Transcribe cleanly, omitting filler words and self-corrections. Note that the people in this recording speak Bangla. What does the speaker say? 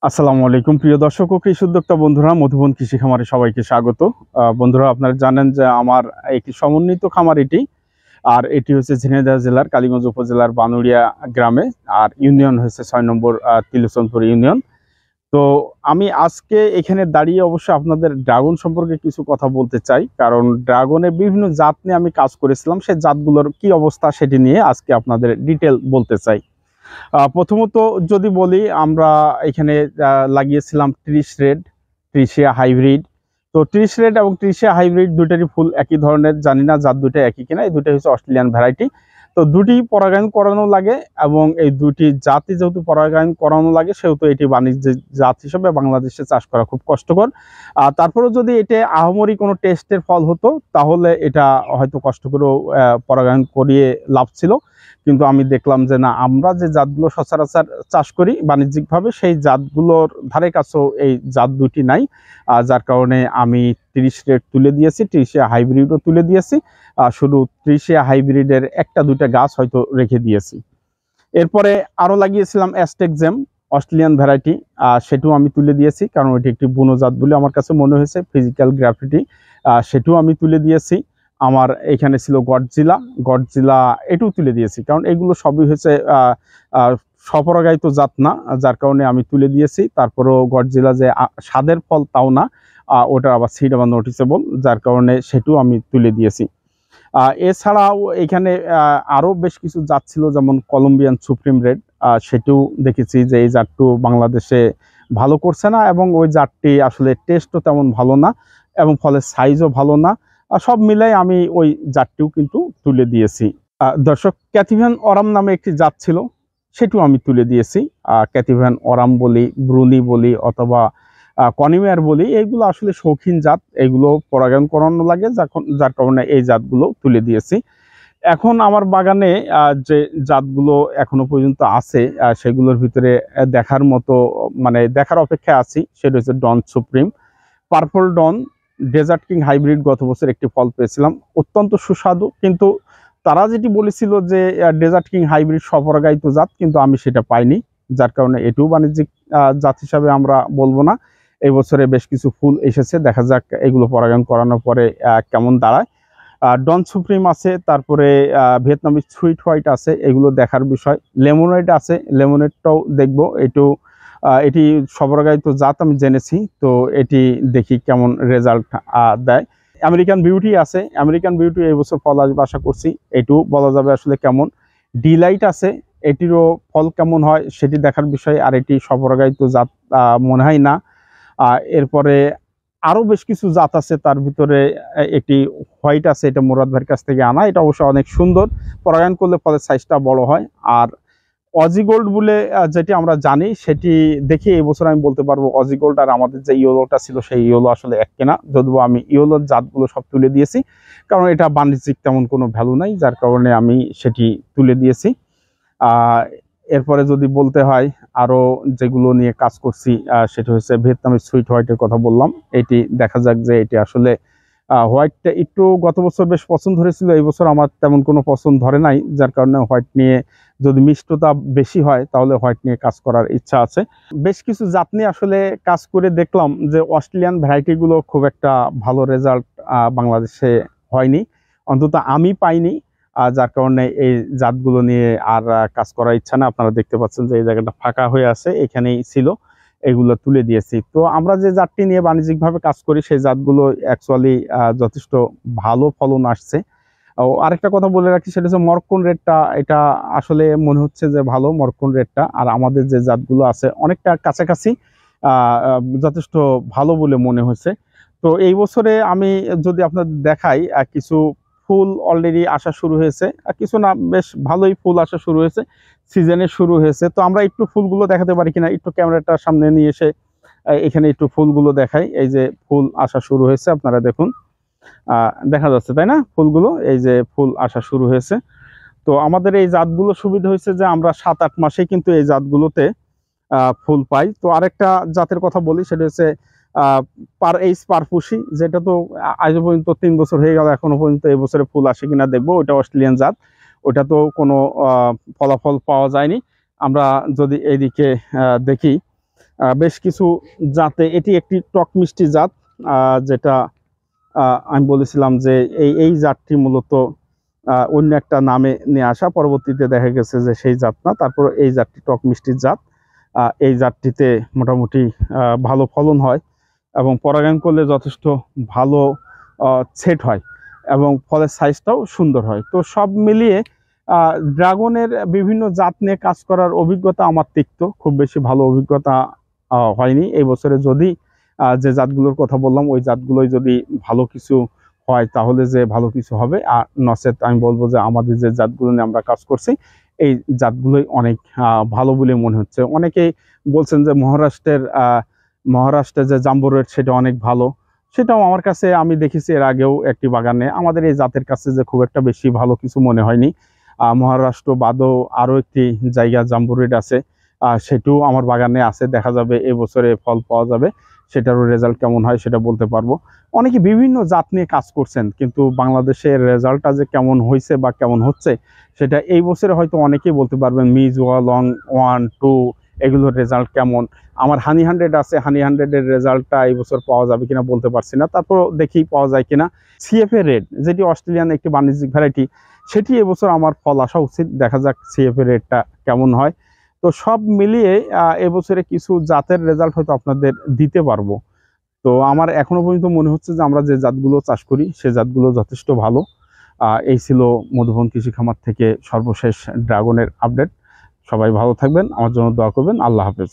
আসসালামু আলাইকুম প্রিয় দর্শক ও কৃষি উদ্যোক্তা বন্ধুরা, মধুবন কৃষি খামারে সবাইকে স্বাগত। বন্ধুরা, আপনারা জানেন যে আমার একটি সমন্বিত খামার এটি। আর এটি হচ্ছে ঝিনাইদহ জেলার কালীগঞ্জ উপজেলার বানুড়িয়া গ্রামে। আর ইউনিয়ন হচ্ছে 6 নম্বর তিলোচনপুর ইউনিয়ন। তো আমি আজকে এখানে দাঁড়িয়ে অবশ্য আপনাদের ড্রাগন সম্পর্কে কিছু কথা বলতে চাই, কারণ ড্রাগনের বিভিন্ন জাত নিয়ে আমি কাজ করেছিলাম। সেই জাতগুলোর কি অবস্থা সেটি নিয়ে আজকে আপনাদের ডিটেল বলতে চাই। প্রথমত যদি বলি, আমরা এখানে লাগিয়েছিলাম 30 রেড, ট্রিশিয়া হাইব্রিড। তো 30 রেড এবং ট্রিশিয়া হাইব্রিড দুইটারই ফুল একই ধরনের, জানি না জাত দুটো একই কিনা। এই দুটোই হচ্ছে অস্ট্রেলিয়ান ভ্যারাইটি। তো দুটি পরাগায়ন করানো লাগে, এবং এই দুটি জাতি যেহেতু পরাগায়ন করানো লাগে, সেহেতু এটি বাণিজ্যিক জাত হিসেবে বাংলাদেশে চাষ করা খুব কষ্টকর। তারপরেও যদি এটা আহামরি কোনো টেস্টের ফল হতো, তাহলে এটা হয়তো কষ্ট করেও পরাগায়ন করিয়ে লাভ ছিল। কিন্তু আমি দেখলাম যে না, আমরা যে জাতগুলো সচরাচর চাষ করি বাণিজ্যিকভাবে, সেই জাতগুলোর ধারে কাছেও এই জাত দুটি নাই। যার কারণে আমি 30 রেট তুলে দিয়েছি, 30 হাইব্রিডও তুলে দিয়েছি। শুধু 30 হাইব্রিডের একটা দুইটা গাছ হয়তো রেখে দিয়েছি। এরপরে আরও লাগিয়েছিলাম অ্যাস্টেকজেম, অস্ট্রেলিয়ান ভ্যারাইটি। সেটাও আমি তুলে দিয়েছি, কারণ এটি একটি বুনো জাত বলে আমার কাছে মনে হয়েছে। ফিজিক্যাল গ্রাফিটি সেটাও আমি তুলে দিয়েছি। আমার এখানে ছিল গডজিলা, গডজিলা এটাও তুলে দিয়েছি, কারণ এগুলো সবই হচ্ছে স্বপরাগায়িত জাত না, যার কারণে আমি তুলে দিয়েছি। তারপরেও গডজিলা যে স্বাদের ফল তাও না, ওটা আবার সিড আবার নোটিসেবল, যার কারণে সেটাও আমি তুলে দিয়েছি। এছাড়াও এখানে আরও বেশ কিছু জাত ছিল, যেমন কলম্বিয়ান সুপ্রিম রেড। সেটাও দেখেছি যে এই জাতটু বাংলাদেশে ভালো করছে না, এবং ওই জাতটি আসলে টেস্টও তেমন ভালো না, এবং ফলের সাইজও ভালো না। সব মিলাই আমি ওই জাতটিও কিন্তু তুলে দিয়েছি। দর্শক, ক্যাথিভ্যান অরাম নামে একটি জাত ছিল, সেটিও আমি তুলে দিয়েছি। ক্যাথিভ্যান অরাম বলি, ব্রুনি বলি, অথবা কনিমিয়ার বলি, এইগুলো আসলে শৌখিন জাত, এগুলো পরাগায়ন করানো লাগে, যার কারণে এই জাতগুলো তুলে দিয়েছি। এখন আমার বাগানে যে জাতগুলো এখনো পর্যন্ত আছে, সেগুলোর ভিতরে দেখার মতো, মানে দেখার অপেক্ষায় আছি, সেটা হচ্ছে ডন সুপ্রিম, পার্পল ডন, ডেজার্ট কিং হাইব্রিড। গত বছর একটি ফল পেয়েছিলাম, অত্যন্ত সুস্বাদু। কিন্তু তারা যেটি বলেছিল যে ডেজার্ট কিং হাইব্রিড স্বপরাগায়িত জাত, কিন্তু আমি সেটা পাইনি, যার কারণে এটিও বাণিজ্যিক জাত হিসাবে আমরা বলবো না। এই বছরে বেশ কিছু ফুল এসেছে, দেখা যাক এগুলো পরাগায়ন করানোর পরে কেমন দাঁড়ায়। ডন সুপ্রিম আছে, তারপরে ভিয়েতনামি সুইট হোয়াইট আছে, এগুলো দেখার বিষয়। লেমনেড আছে, লেমনেডটাও দেখবো। এটি সবরাগায়িত জাত আমি জেনেছি, তো এটি দেখি কেমন রেজাল্ট দেয়। আমেরিকান বিউটি আছে, আমেরিকান বিউটি এই বছর ফল আসবে আশা করছি, এটিও বলা যাবে আসলে কেমন। ডিলাইট আছে, এটিরও ফল কেমন হয় সেটি দেখার বিষয়। আর এটি সবরাগায়িত জাত মনে হয় না। এরপরে আরও বেশ কিছু জাত আছে, তার ভিতরে একটি হোয়াইট আছে, এটা মুরাদ ভাইয়ের কাছ থেকে আনা। এটা অবশ্য অনেক সুন্দর, পরাগায়ন করলে ফলের সাইজটা বড় হয়। আর অজি গোল্ড বলে যেটি আমরা জানি, সেটি দেখি এই বছর আমি বলতে পারবো অজি গোল্ড আর আমাদের যে ইয়েলোটা ছিল সেই ইয়েলো আসলে এক কেনা, যদিও আমি ইয়েলোর জাতগুলো সব তুলে দিয়েছি, কারণ এটা বাণিজ্যিক তেমন কোনো ভ্যালু নাই, যার কারণে আমি সেটি তুলে দিয়েছি। এরপরে যদি বলতে হয় আরও যেগুলো নিয়ে কাজ করছি, সেটা হচ্ছে ভিয়েতনামি সুইট হোয়াইটের কথা বললাম। এটি দেখা যাক যে এটি আসলে হোয়াইটটা একটু গত বছর বেশ পছন্দ ধরেছিল, এই বছর আমার তেমন কোনো পছন্দ ধরে নাই, যার কারণে হোয়াইট নিয়ে যদি মিষ্টতা বেশি হয় তাহলে হোয়াইট নিয়ে কাজ করার ইচ্ছা আছে। বেশ কিছু জাত নিয়ে আসলে কাজ করে দেখলাম যে অস্ট্রেলিয়ান ভ্যারাইটিগুলো খুব একটা ভালো রেজাল্ট বাংলাদেশে হয়নি, অন্তত আমি পাইনি। যার কারণে এই জাতগুলো নিয়ে আর কাজ করার ইচ্ছা না। আপনারা দেখতে পাচ্ছেন যে এই জায়গাটা ফাঁকা হয়ে আছে, এখানেই ছিল, এগুলো তুলে দিয়েছি। তো আমরা যে জাতটি নিয়ে বাণিজ্যিকভাবে কাজ করি, সেই জাতগুলো অ্যাকচুয়ালি যথেষ্ট ভালো ফলন আসছে। আরেকটা কথা বলে রাখি, সেটা হচ্ছে মরক্কন রেডটা, এটা আসলে মনে হচ্ছে যে ভালো মরক্কন রেডটা। আর আমাদের যে জাতগুলো আছে অনেকটা কাছাকাছি, যথেষ্ট ভালো বলে মনে হয়েছে। তো এই বছরে আমি যদি আপনাদের দেখাই, কিছু ফুল অলরেডি আসা শুরু হয়েছে, কিছু না বেশ ভালোই ফুল আসা শুরু হয়েছে, সিজনে শুরু হয়েছে। তো আমরা একটু ফুলগুলো দেখাতে পারি কিনা, একটু ক্যামেরাটার সামনে নিয়ে এসে এখানে একটু ফুলগুলো দেখাই। এই যে ফুল আসা শুরু হয়েছে, আপনারা দেখুন, দেখা যাচ্ছে তাই না ফুলগুলো, এই যে ফুল আসা শুরু হয়েছে। তো আমাদের এই জাতগুলো সুবিধা হয়েছে যে আমরা 7-8 মাসে কিন্তু এই জাতগুলোতে ফুল পাই। তো আরেকটা জাতের কথা বলি, সেটা হচ্ছে পারপুসি, যেটা তো আজ পর্যন্ত 3 বছর হয়ে গেল, এখনো পর্যন্ত এই বছরে ফুল আসে কিনা দেখবো। ওটা অস্ট্রেলিয়ান জাত, ওটা তো কোনো ফলাফল পাওয়া যায়নি। আমরা যদি এইদিকে দেখি, বেশ কিছু জাতে এটি একটি টক মিষ্টি জাত, যেটা আমি বলেছিলাম যে এই জাতটি মূলত অন্য একটা নামে নিয়ে আসা, পরবর্তীতে দেখা গেছে যে সেই জাত না। তারপর এই জাতটি টক মিষ্টির জাত। এই জাতটিতে মোটামুটি ভালো ফলন হয় এবং পরাগায়ন করলে যথেষ্ট ভালো সেট হয় এবং ফলের সাইজটাও সুন্দর হয়। তো সব মিলিয়ে ড্রাগনের বিভিন্ন জাত নিয়ে কাজ করার অভিজ্ঞতা আমার তিক্ত, খুব বেশি ভালো অভিজ্ঞতা হয়নি এই বছরে। যদি যে জাতগুলোর কথা বললাম ওই জাতগুলোই যদি ভালো কিছু হয় তাহলে যে ভালো কিছু হবে, আর নচেত আমি বলবো যে আমাদের যে জাতগুলো নিয়ে আমরা কাজ করছি এই জাতগুলোই অনেক ভালো বলে মনে হচ্ছে। অনেকেই বলছেন যে মহারাষ্ট্রের যে জাম্বো রেড সেটা অনেক ভালো, সেটাও আমার কাছে, আমি দেখেছি এর আগেও একটি বাগানে, আমাদের এই জাতের কাছে যে খুব একটা বেশি ভালো কিছু মনে হয়নি। মহারাষ্ট্র বাদেও আরও একটি জায়গা জাম্বো রেড আছে, সেটাও আমার বাগানে আছে, দেখা যাবে এবছরে ফল পাওয়া যাবে, সেটারও রেজাল্ট কেমন হয় সেটা বলতে পারবো। অনেকে বিভিন্ন জাত নিয়ে কাজ করছেন, কিন্তু বাংলাদেশের রেজাল্টটা যে কেমন হয়েছে বা কেমন হচ্ছে সেটা এই বছরে হয়তো অনেকেই বলতে পারবেন। মিজওয়া লং 1, 2 এগুলোর রেজাল্ট কেমন। আমার হানি 100 আছে, হানি 100-এর রেজাল্টটা এই বছর পাওয়া যাবে কিনা বলতে পারছি না, তারপর দেখি পাওয়া যায় কিনা। সিএফএ রেড যেটি অস্ট্রেলিয়ান একটি বাণিজ্যিক ভ্যারাইটি, সেটি এবছর আমার ফল আসা উচিত, দেখা যাক সিএফএ রেডটা কেমন হয়। তো সব মিলিয়ে এবছরে কিছু জাতের রেজাল্ট হয়তো আপনাদের দিতে পারবো। তো আমার এখনো পর্যন্ত মনে হচ্ছে যে আমরা যে জাতগুলো চাষ করি সে জাতগুলো যথেষ্ট ভালো। এই ছিল মধুবন কৃষি খামার থেকে সর্বশেষ ড্রাগনের আপডেট। সবাই ভালো থাকবেন, আমার জন্য দোয়া করবেন। আল্লাহ হাফেজ।